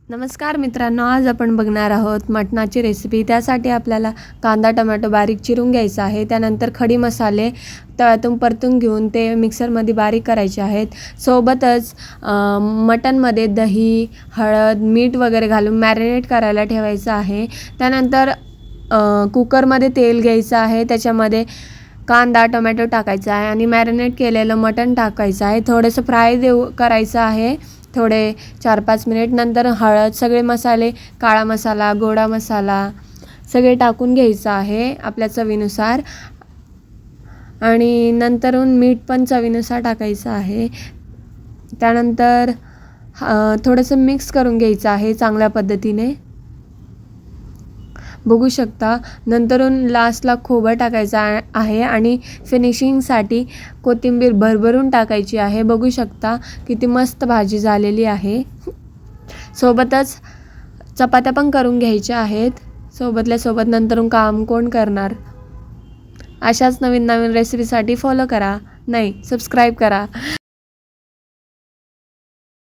नमस्कार मित्रांनो, आज आपण बघणार आहोत मटणाची रेसिपी। त्यासाठी आपल्याला कांदा टोमॅटो बारीक चिरून घ्यायचा आहे। त्यानंतर खडी मसाले तव्यातून परतून घेऊन ते मिक्सरमध्ये बारीक करायचे आहेत। सोबतच मटणमध्ये दही, हळद, मीठ वगैरे घालून मॅरिनेट करायला ठेवायचं आहे। त्यानंतर कुकरमध्ये तेल घ्यायचं आहे, त्याच्यामध्ये कांदा टोमॅटो टाकायचा आहे आणि मॅरिनेट केलेलं मटण टाकायचं आहे। थोडंसं फ्राय करायचं आहे थोडे 4-5 मिनिट। नंतर हळद, सगळे मसाले, काळा मसाला, गोडा मसाला सगळे टाकून घ्यायचं आहे आपल्या चवीनुसार आणि नंतरून मीठ पण चवीनुसार टाकायचं आहे। त्यानंतर थोडंसं मिक्स करून घ्यायचं आहे चांगल्या पद्धतीने, बघू शकता। नंतरून लास्टला खोबरं टाकायचं आहे आणि फिनिशिंगसाठी कोथिंबीर भरभरून टाकायची आहे। बघू शकता किती मस्त भाजी झालेली आहे। सोबतच चपात्या पण करून घ्यायच्या आहेत सोबतल्या सोबत, नंतरून काम कोण करणार। अशाच नवीन नवीन रेसिपीसाठी फॉलो करा, नाही सबस्क्राईब करा।